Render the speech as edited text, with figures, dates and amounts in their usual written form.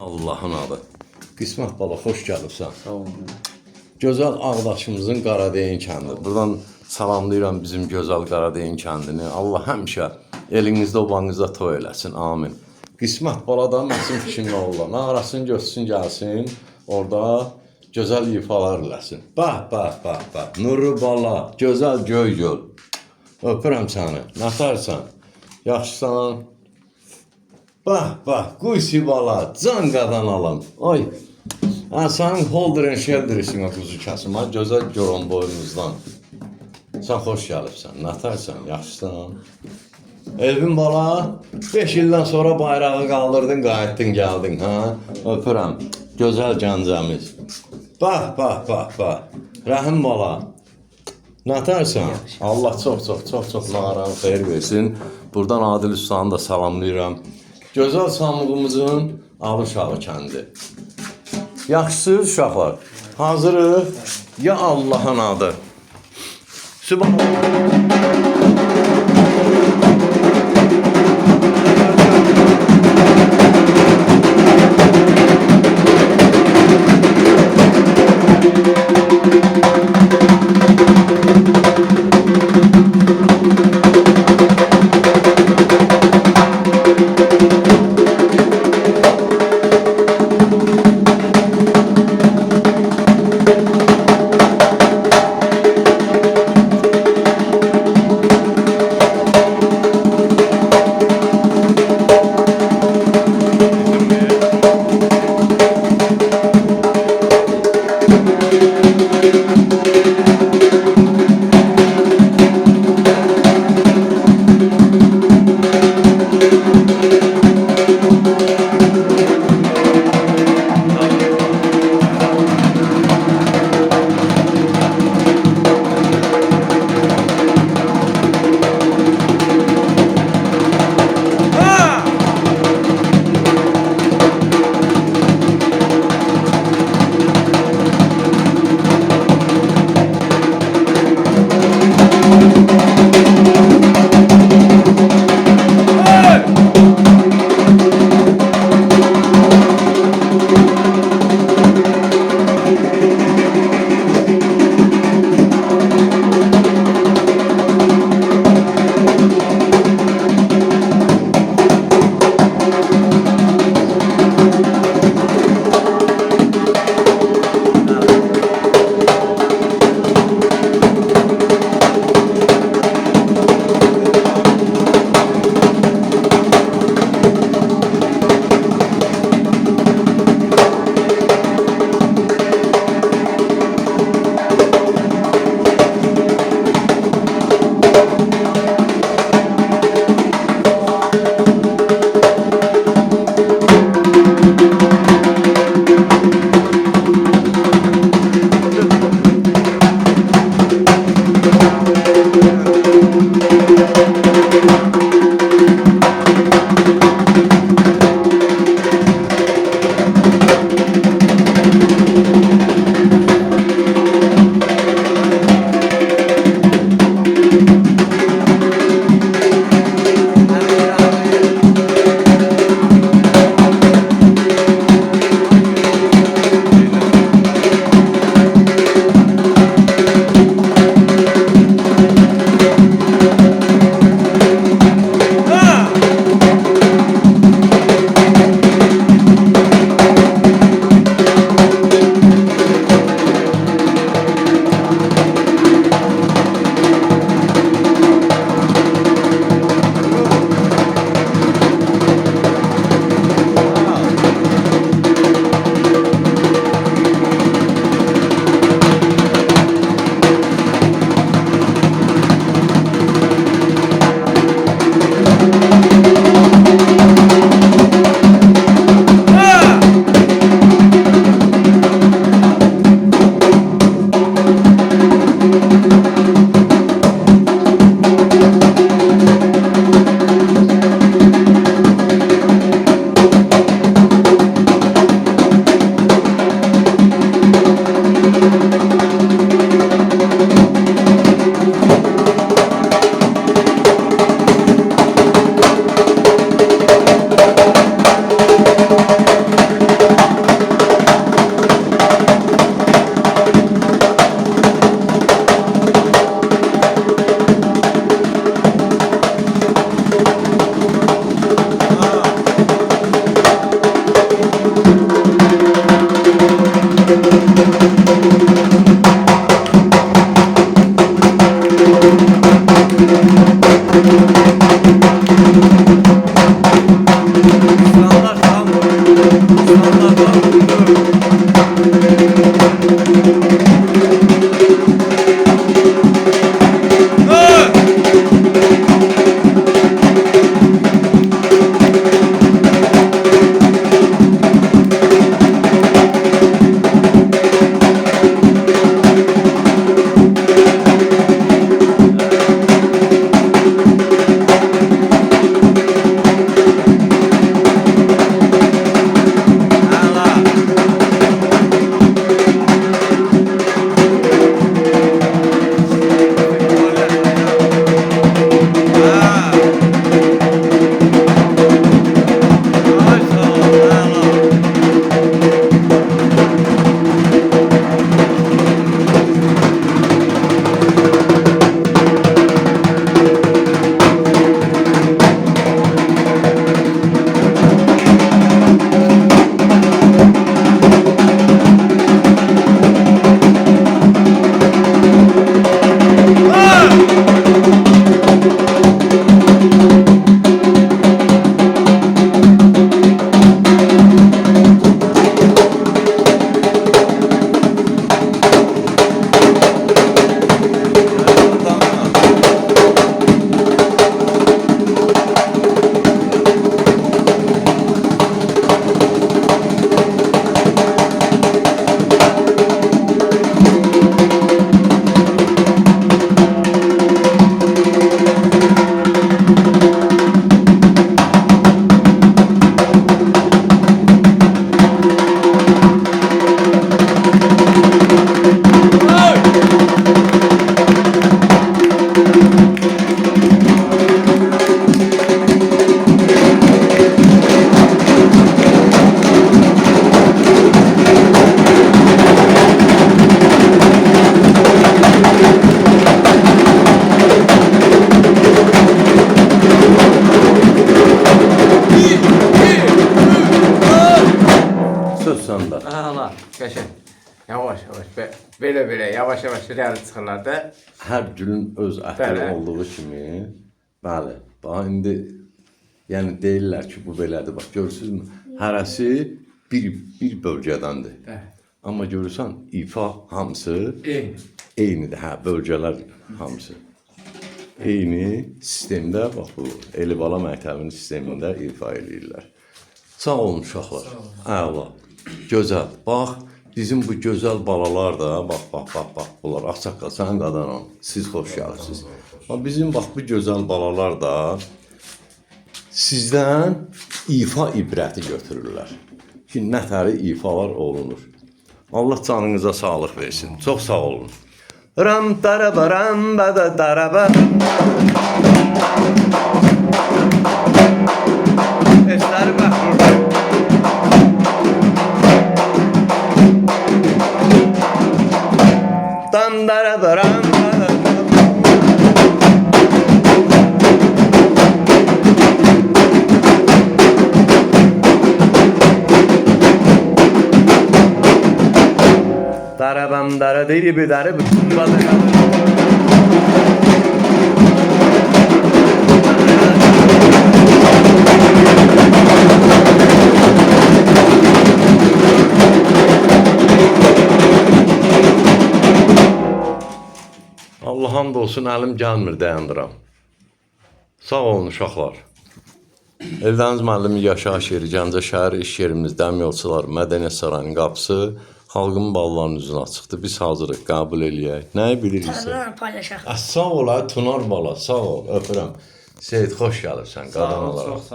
Allah'ın adı. Qismət bala, xoş gəlibsən. Sağ olun. Gözəl Ağdaşımızın Qaradeyin kəndi. Buradan salamlayıram bizim gözəl Qaradeyin kəndini. Allah həmişə elinizdə, obanızda toy eləsin. Amin. Qismət baladan məsim kişinin oğlan. Arasın, götsün, gəlsin. Orada gözəl ifalar eləsin. Bax. Nuru bala, gözəl göy göl. Öpürəm səni. Nətarsan? Yaxşısan? Bax, quysi bala, can qadan alım. Oy. Sənin holderin şeldirisinə quzu kəsim. Gözəl görün boynunuzdan. Sən xoş gəlibsən. Nətarsan? Yaxşısan? Elvin bala, 5 ildən sonra bayrağı qaldırdın, qayıtdın, gəldin. Öpürəm. Gözəl gəncəmiz. Bax. Rəhim bala. Nətarsan? Allah çox naran xeyir versin. Buradan Adil Ustanı da salamlayıram. Gözəl Samığımızın Alışağı kəndi. Yaxşısınız uşaqlar? Hazırıq? Ya Allahın adı. Sübhanallah. Söz səndə. Allah, qəşəng. Yavaş yavaş, belə yavaş yavaş irəli çıxırlar da. Hər gülün öz ətri Bəli. olduğu kimi, bəli. Bax indi yəni deyirlər ki, bu belədir. Bax görürsünüzmü? Hərəsi bir bölgədəndir. Bəli. Amma görürsən, ifa hamısı eynidir. Hə, bölgələr hamısı. Eyni sistemdə, bax bu Elibala məktəbinin sistemində ifa edirlər. Sağ olun uşaqlar. Əla. Gözəl. Bax, bizim bu gözəl balalar da, bax, bunlar Ağsaqqal, sən qadanam. Siz xoş gəlirsiniz. Bax, bizim bax bu gözəl balalar da sizdən ifa ibrəti götürürlər. Ki, nətəri ifalar olunur. Allah canınıza sağlıq versin. Çox sağ olun. Ram daraba ram bada daraba. Esləri bax burada. Dan daraba ram bada darabam dara diri bir darı bütün bada. Allah hamd olsun, əlim gəlmir, dayandıram. Sağ olun uşaqlar. Eldəniz müəllimi Yaşar Şeri, Gəncə şəhər iş yerimiz Dəmiryolçular Mədəniyyət Sarayının qapısı xalqın ballarının üzünə çıxdı. Biz hazırıq, qəbul eləyək. Nəyi biliriksə? Paylaşaq. Sağ ol, Tunar bala, sağ ol, öpürəm. Seyid, xoş gəlirsən, qadan olaraq.